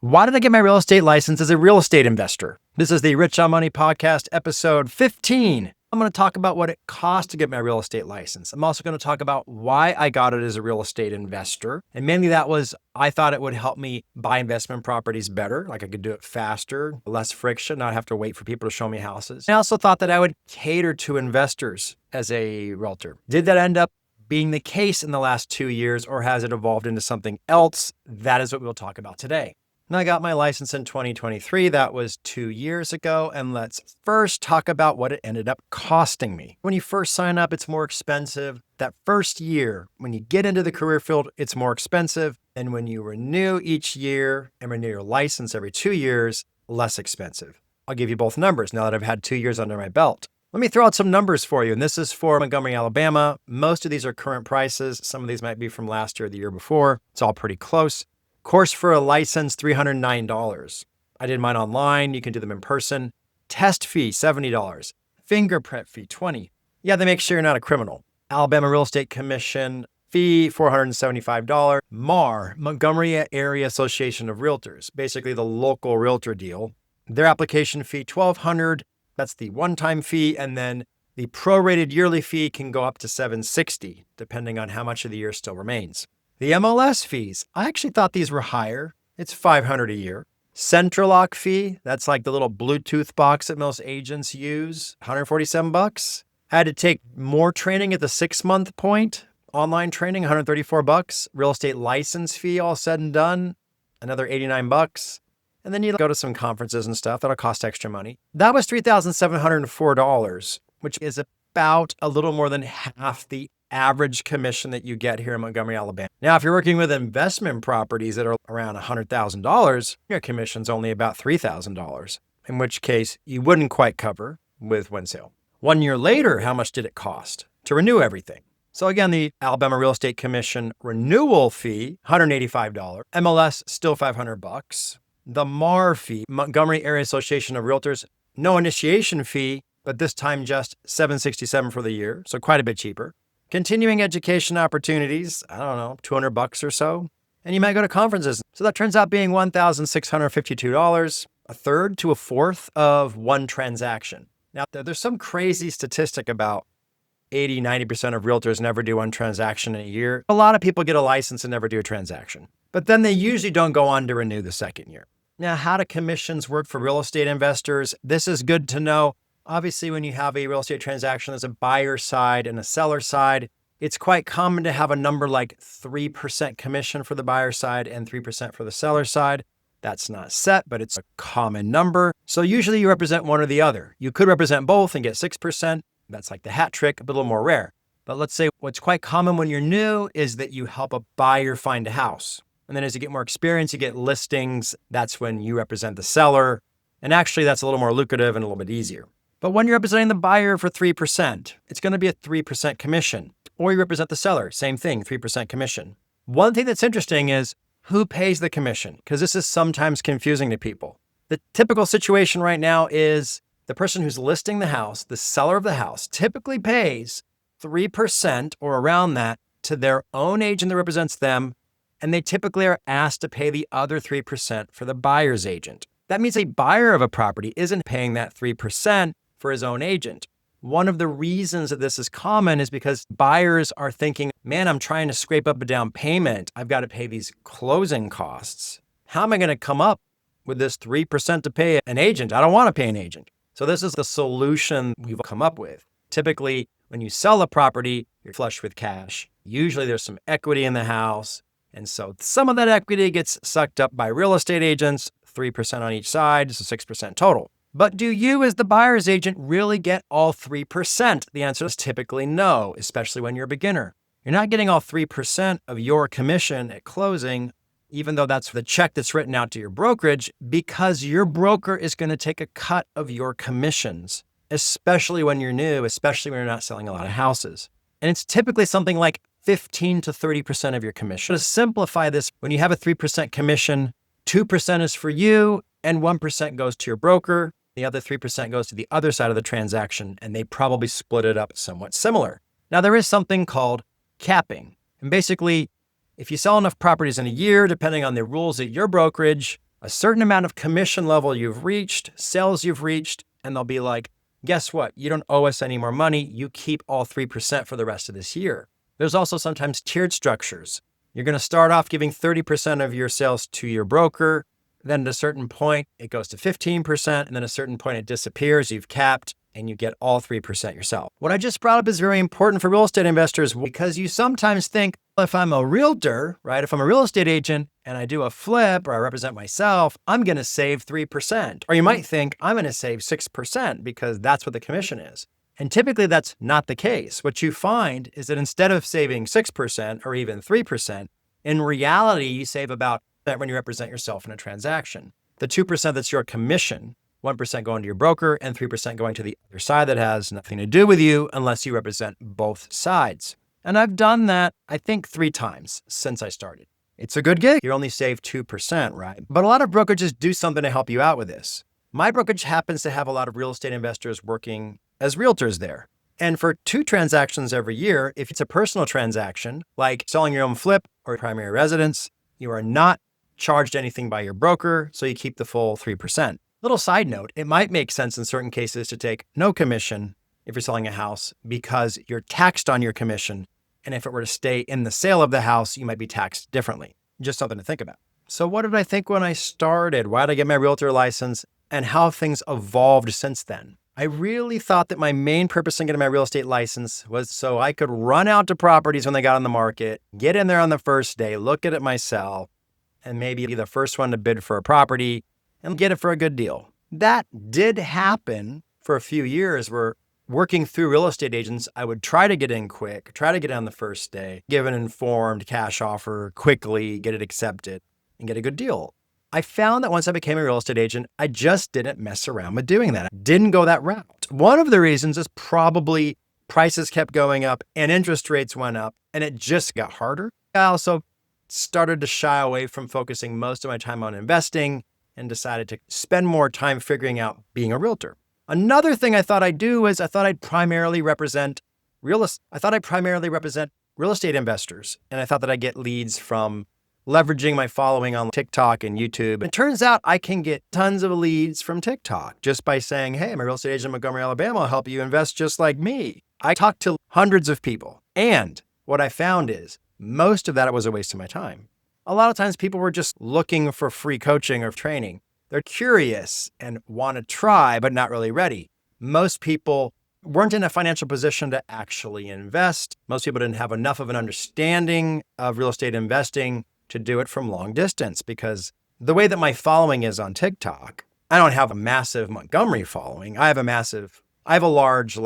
Why did I get my real estate license as a real estate investor? This is the Rich on Money podcast, episode 15. I'm going to talk about what it cost to get my real estate license. I'm also going to talk about why I got it as a real estate investor. And mainly that was, I thought it would help me buy investment properties better. Like I could do it faster, less friction, not have to wait for people to show me houses. I also thought that I would cater to investors as a realtor. Did that end up being the case in the last 2 years, or has it evolved into something else? That is what we'll talk about today. And I got my license in 2023. That was 2 years ago. And let's first talk about what it ended up costing me. When you first sign up, it's more expensive. That first year, when you get into the career field, it's more expensive. And when you renew each year and renew your license every 2 years, less expensive. I'll give you both numbers now that I've had 2 years under my belt. Let me throw out some numbers for you. And this is for Montgomery, Alabama. Most of these are current prices. Some of these might be from last year or the year before. It's all pretty close. Course for a license, $309. I did mine online. You can do them in person. Test fee, $70. Fingerprint fee, $20. Yeah, they make sure you're not a criminal. Alabama Real Estate Commission fee, $475. MAR, Montgomery Area Association of Realtors, basically the local realtor deal. Their application fee, $1,200. That's the one-time fee. And then the prorated yearly fee can go up to $760, depending on how much of the year still remains. The MLS fees, I actually thought these were higher. It's $500 a year. CentralLock fee, that's like the little Bluetooth box that most agents use, $147. I had to take more training at the 6-month point. Online training, $134. Real estate license fee, all said and done, another $89. And then you go to some conferences and stuff that'll cost extra money. That was $3,704, which is about a little more than half the average commission that you get here in Montgomery, Alabama. Now, if you're working with investment properties that are around $100,000, your commission's only about $3,000, in which case you wouldn't quite cover with one sale. 1 year later, how much did it cost to renew everything? So again, the Alabama Real Estate Commission renewal fee, $185. MLS, still $500. The MAR fee, Montgomery Area Association of Realtors, no initiation fee, but this time just $767 for the year, so quite a bit cheaper. Continuing education opportunities, I don't know, $200 or so. And you might go to conferences. So that turns out being $1,652, a third to a fourth of one transaction. Now, there's some crazy statistic about 80-90% of realtors never do one transaction in a year. A lot of people get a license and never do a transaction. But then they usually don't go on to renew the second year. Now, how do commissions work for real estate investors? This is good to know. Obviously, when you have a real estate transaction, there's a buyer side and a seller side. It's quite common to have a number like 3% commission for the buyer side and 3% for the seller side. That's not set, but it's a common number. So usually you represent one or the other. You could represent both and get 6%. That's like the hat trick, but a little more rare. But let's say what's quite common when you're new is that you help a buyer find a house. And then as you get more experience, you get listings. That's when you represent the seller. And actually, that's a little more lucrative and a little bit easier. But when you're representing the buyer for 3%, it's going to be a 3% commission. Or you represent the seller, same thing, 3% commission. One thing that's interesting is who pays the commission, because this is sometimes confusing to people. The typical situation right now is the person who's listing the house, the seller of the house, typically pays 3% or around that to their own agent that represents them, and they typically are asked to pay the other 3% for the buyer's agent. That means a buyer of a property isn't paying that 3% for his own agent. One of the reasons that this is common is because buyers are thinking, man, I'm trying to scrape up a down payment. I've got to pay these closing costs. How am I going to come up with this 3% to pay an agent? I don't want to pay an agent. So this is the solution we've come up with. Typically, when you sell a property, you're flush with cash. Usually there's some equity in the house. And so some of that equity gets sucked up by real estate agents, 3% on each side, so 6% total. But do you as the buyer's agent really get all 3%? The answer is typically no, especially when you're a beginner. You're not getting all 3% of your commission at closing, even though that's the check that's written out to your brokerage, because your broker is going to take a cut of your commissions, especially when you're new, especially when you're not selling a lot of houses. And it's typically something like 15 to 30% of your commission. To simplify this, when you have a 3% commission, 2% is for you and 1% goes to your broker. The other 3% goes to the other side of the transaction, and they probably split it up somewhat similar. Now, there is something called capping. And basically, if you sell enough properties in a year, depending on the rules at your brokerage, a certain amount of commission level you've reached, sales you've reached, and they'll be like, guess what? You don't owe us any more money. You keep all 3% for the rest of this year. There's also sometimes tiered structures. You're going to start off giving 30% of your sales to your broker. Then at a certain point, it goes to 15%. And then at a certain point, it disappears. You've capped and you get all 3% yourself. What I just brought up is very important for real estate investors because you sometimes think, if I'm a realtor, right? If I'm a real estate agent and I do a flip or I represent myself, I'm going to save 3%. Or you might think I'm going to save 6% because that's what the commission is. And typically that's not the case. What you find is that instead of saving 6% or even 3%, in reality, you save about that when you represent yourself in a transaction. The 2% that's your commission, 1% going to your broker and 3% going to the other side that has nothing to do with you unless you represent both sides. And I've done that, I think, 3 times since I started. It's a good gig. You only save 2%, right? But a lot of brokerages do something to help you out with this. My brokerage happens to have a lot of real estate investors working as realtors there. And for 2 transactions every year, if it's a personal transaction, like selling your own flip or primary residence, you are not charged anything by your broker, so you keep the full 3%. Little side note, it might make sense in certain cases to take no commission if you're selling a house because you're taxed on your commission. And if it were to stay in the sale of the house, you might be taxed differently. Just something to think about. So what did I think when I started? Why did I get my realtor license? And how have things evolved since then? I really thought that my main purpose in getting my real estate license was so I could run out to properties when they got on the market, get in there on the first day, look at it myself, and maybe be the first one to bid for a property and get it for a good deal. That did happen for a few years where working through real estate agents, I would try to get in quick, try to get on the first day, give an informed cash offer quickly, get it accepted, and get a good deal. I found that once I became a real estate agent, I just didn't mess around with doing that. I didn't go that route. One of the reasons is probably prices kept going up and interest rates went up and it just got harder. I also started to shy away from focusing most of my time on investing and decided to spend more time figuring out being a realtor. Another thing I thought I'd do is I thought I'd primarily represent real estate investors. And I thought that I'd get leads from leveraging my following on TikTok and YouTube. It turns out I can get tons of leads from TikTok just by saying, hey, I'm a real estate agent in Montgomery, Alabama. I'll help you invest just like me. I talked to hundreds of people. And what I found is most of that was a waste of my time. A lot of times people were just looking for free coaching or training. They're curious and want to try, but not really ready. Most people weren't in a financial position to actually invest. Most people didn't have enough of an understanding of real estate investing to do it from long distance because the way that my following is on TikTok, I don't have a massive Montgomery following. I have a large,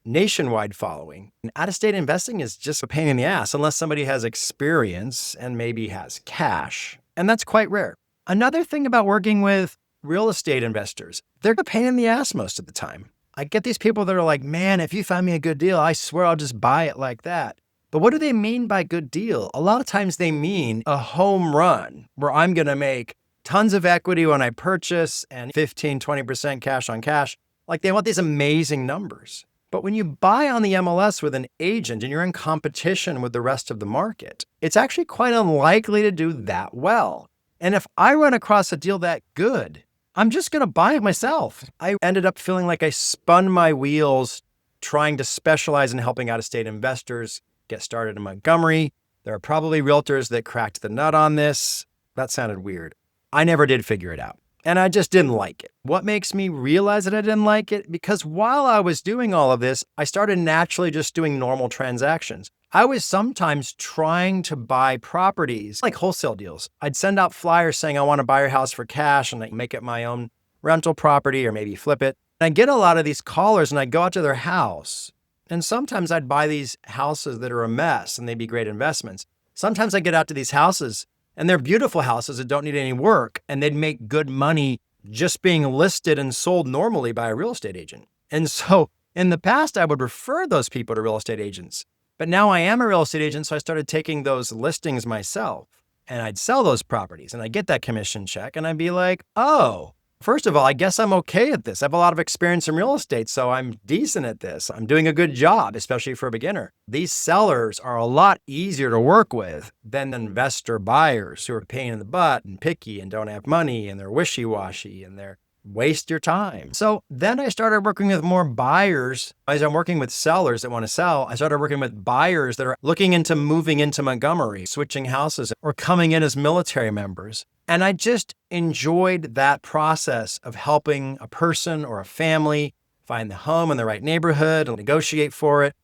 nationwide following. And out-of-state investing is just a pain in the ass unless somebody has experience and maybe has cash. And that's quite rare. Another thing about working with real estate investors, they're a pain in the ass most of the time. I get these people that are like, man, if you find me a good deal, I swear I'll just buy it like that. But what do they mean by good deal? A lot of times they mean a home run where I'm going to make tons of equity when I purchase and 15, 20% cash on cash. They want these amazing numbers. But when you buy on the MLS with an agent and you're in competition with the rest of the market, it's actually quite unlikely to do that well. And if I run across a deal that good, I'm just going to buy it myself. I ended up feeling like I spun my wheels trying to specialize in helping out-of-state investors get started in Montgomery. There are probably realtors that cracked the nut on this. That sounded weird. I never did figure it out. And I just didn't like it. What makes me realize that I didn't like it? Because while I was doing all of this, I started naturally just doing normal transactions. I was sometimes trying to buy properties, like wholesale deals. I'd send out flyers saying, I want to buy your house for cash and make it my own rental property or maybe flip it. And I'd get a lot of these callers and I'd go out to their house. And sometimes I'd buy these houses that are a mess and they'd be great investments. Sometimes I'd get out to these houses and they're beautiful houses that don't need any work, and they'd make good money just being listed and sold normally by a real estate agent. And so in the past, I would refer those people to real estate agents. But now I am a real estate agent, so I started taking those listings myself, and I'd sell those properties, and I'd get that commission check, and I'd be like, oh, First of all, I guess I'm okay at this. I have a lot of experience in real estate, so I'm decent at this. I'm doing a good job, especially for a beginner. These sellers are a lot easier to work with than investor buyers who are a pain in the butt and picky and don't have money and they're wishy-washy and they're waste your time. So then I started working with more buyers. As I'm working with sellers that want to sell, I started working with buyers that are looking into moving into Montgomery, switching houses, or coming in as military members. And I just enjoyed that process of helping a person or a family find the home in the right neighborhood and negotiate for it,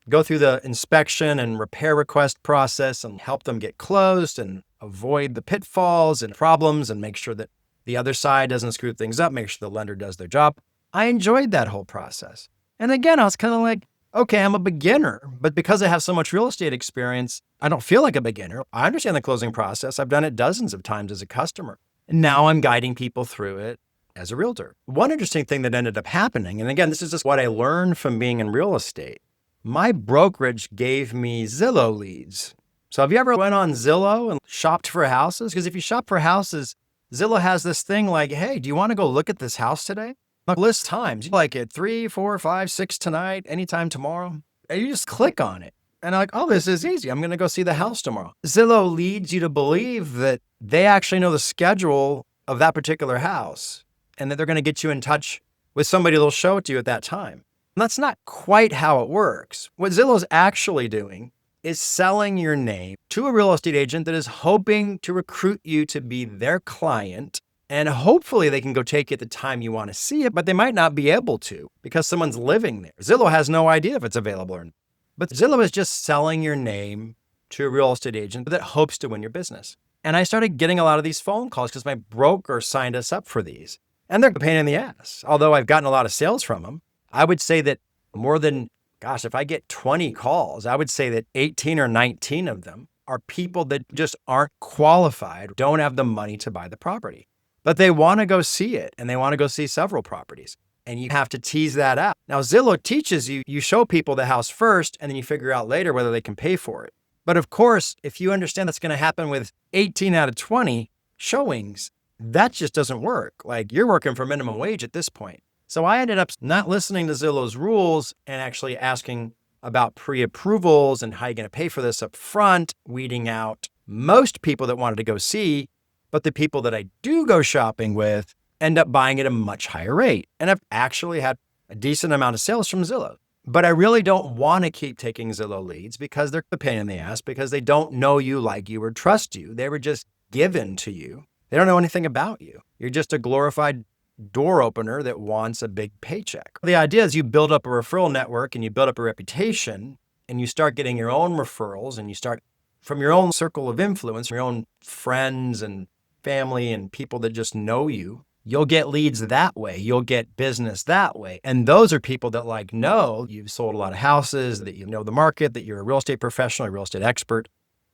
go through the inspection and repair request process and help them get closed and avoid the pitfalls and problems and make sure that the other side doesn't screw things up, make sure the lender does their job. I enjoyed that whole process. And again, I was kind of like, okay, I'm a beginner, but because I have so much real estate experience, I don't feel like a beginner. I understand the closing process. I've done it dozens of times as a customer. And now I'm guiding people through it as a realtor. One interesting thing that ended up happening, and again, this is just what I learned from being in real estate. My brokerage gave me Zillow leads. So have you ever went on Zillow and shopped for houses? Because if you shop for houses, Zillow has this thing like, hey, do you want to go look at this house today? Like list times, like at 3, 4, 5, 6 tonight, anytime tomorrow. And you just click on it. And I'm like, oh, this is easy. I'm going to go see the house tomorrow. Zillow leads you to believe that they actually know the schedule of that particular house and that they're going to get you in touch with somebody that'll show it to you at that time. And that's not quite how it works. What Zillow's actually doing is selling your name to a real estate agent that is hoping to recruit you to be their client. And hopefully they can go take it at the time you want to see it, but they might not be able to because someone's living there. Zillow has no idea if it's available or not. But Zillow is just selling your name to a real estate agent that hopes to win your business. And I started getting a lot of these phone calls because my broker signed us up for these. And they're a pain in the ass. Although I've gotten a lot of sales from them, I would say that more than, if I get 20 calls, I would say that 18 or 19 of them are people that just aren't qualified, don't have the money to buy the property. But they want to go see it and they want to go see several properties. And you have to tease that out. Now, Zillow teaches you, you show people the house first and then you figure out later whether they can pay for it. But of course, if you understand that's going to happen with 18 out of 20 showings, that just doesn't work. Like you're working for minimum wage at this point. So I ended up not listening to Zillow's rules and actually asking about pre-approvals and how you're going to pay for this up front, weeding out most people that wanted to go see, but the people that I do go shopping with end up buying at a much higher rate. And I've actually had a decent amount of sales from Zillow. But I really don't want to keep taking Zillow leads because they're a pain in the ass, because they don't know you, like you, or trust you. They were just given to you. They don't know anything about you. You're just a glorified door opener that wants a big paycheck. The idea is you build up a referral network and you build up a reputation and you start getting your own referrals and you start from your own circle of influence, your own friends and family and people that just know you. You'll get leads that way. You'll get business that way. And those are people that know you've sold a lot of houses, that you know the market, that you're a real estate professional, a real estate expert.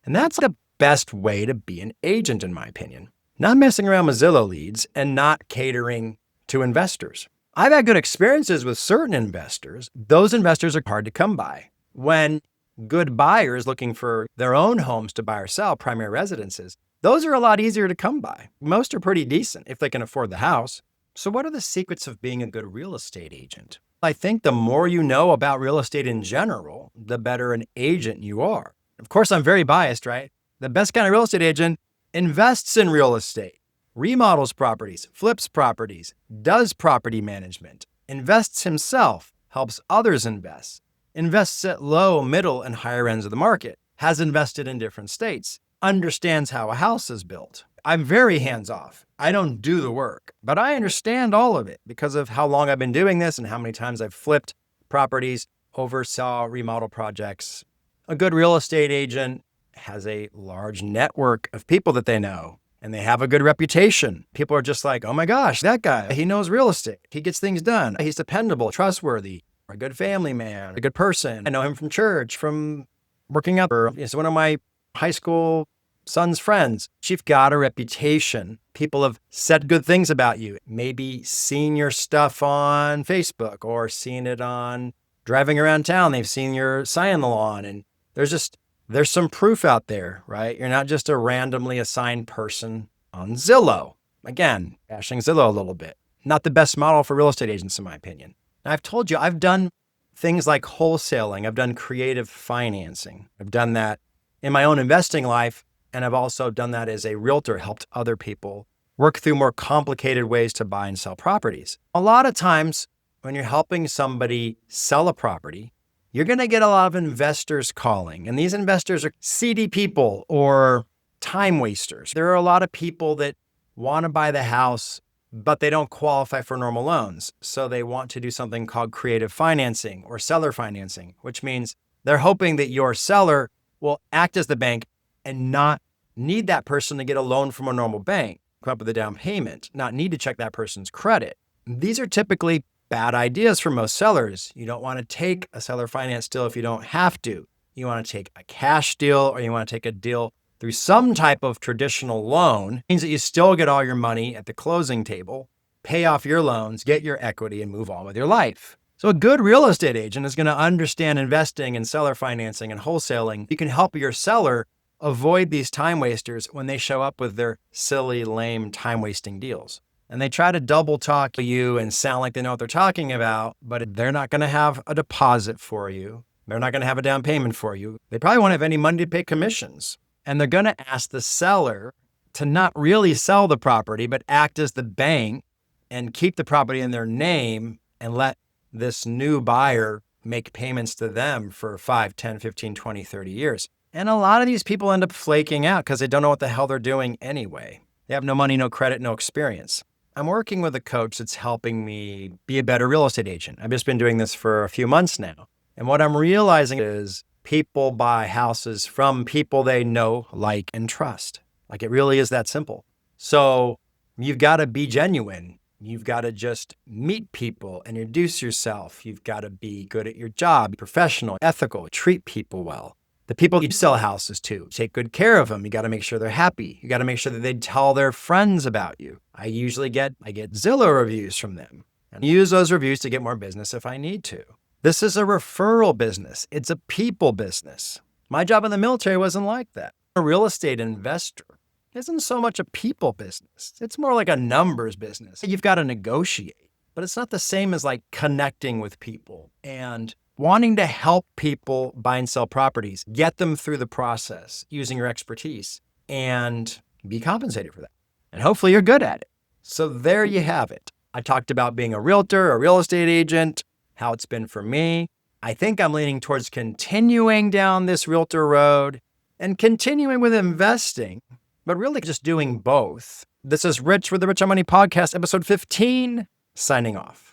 And that's the best way to be an agent, in my opinion. Not messing around with Zillow leads and not catering to investors. I've had good experiences with certain investors. Those investors are hard to come by. When good buyers looking for their own homes to buy or sell, primary residences, those are a lot easier to come by. Most are pretty decent if they can afford the house. So what are the secrets of being a good real estate agent? I think the more you know about real estate in general, the better an agent you are. Of course, I'm very biased, right? The best kind of real estate agent invests in real estate, remodels properties, flips properties, does property management, invests himself, helps others invest, invests at low, middle, and higher ends of the market, has invested in different states, understands how a house is built. I'm very hands-off. I don't do the work, but I understand all of it because of how long I've been doing this and how many times I've flipped properties, oversaw remodel projects. A good real estate agent has a large network of people that they know, and they have a good reputation. People are just like, oh my gosh, that guy, he knows real estate. He gets things done. He's dependable, trustworthy, a good family man, a good person. I know him from church, from working out. He's one of my high school son's friends. You've got a reputation. People have said good things about you. Maybe seen your stuff on Facebook or seen it on driving around town. They've seen your sign on the lawn, and there's some proof out there, right? You're not just a randomly assigned person on Zillow. Again, bashing Zillow a little bit. Not the best model for real estate agents, in my opinion. And I've told you, I've done things like wholesaling. I've done creative financing. I've done that in my own investing life. And I've also done that as a realtor, helped other people work through more complicated ways to buy and sell properties. A lot of times when you're helping somebody sell a property, you're going to get a lot of investors calling. And these investors are seedy people or time wasters. There are a lot of people that want to buy the house, but they don't qualify for normal loans. So they want to do something called creative financing or seller financing, which means they're hoping that your seller will act as the bank and not need that person to get a loan from a normal bank, come up with a down payment, not need to check that person's credit. These are typically bad ideas for most sellers. You don't want to take a seller finance deal if you don't have to. You want to take a cash deal, or you want to take a deal through some type of traditional loan. It means that you still get all your money at the closing table, pay off your loans, get your equity, and move on with your life. So a good real estate agent is going to understand investing and seller financing and wholesaling. You can help your seller avoid these time wasters when they show up with their silly, lame, time-wasting deals. And they try to double talk you and sound like they know what they're talking about, but they're not going to have a deposit for you. They're not going to have a down payment for you. They probably won't have any money to pay commissions. And they're going to ask the seller to not really sell the property, but act as the bank and keep the property in their name and let this new buyer make payments to them for 5, 10, 15, 20, 30 years. And a lot of these people end up flaking out because they don't know what the hell they're doing anyway. They have no money, no credit, no experience. I'm working with a coach that's helping me be a better real estate agent. I've just been doing this for a few months now. And what I'm realizing is people buy houses from people they know, like, and trust. Like, it really is that simple. So you've got to be genuine. You've got to just meet people and introduce yourself. You've got to be good at your job, professional, ethical, treat people well. The people you sell houses to, take good care of them. You got to make sure they're happy. You got to make sure that they tell their friends about you. I get Zillow reviews from them and use those reviews to get more business if I need to. This is a referral business. It's a people business. My job in the military wasn't like that. A real estate investor isn't so much a people business. It's more like a numbers business. You've got to negotiate, but it's not the same as like connecting with people and wanting to help people buy and sell properties, get them through the process using your expertise and be compensated for that. And hopefully you're good at it. So there you have it. I talked about being a realtor, a real estate agent, how it's been for me. I think I'm leaning towards continuing down this realtor road and continuing with investing, but really just doing both. This is Rich with the Rich on Money Podcast, episode 15, signing off.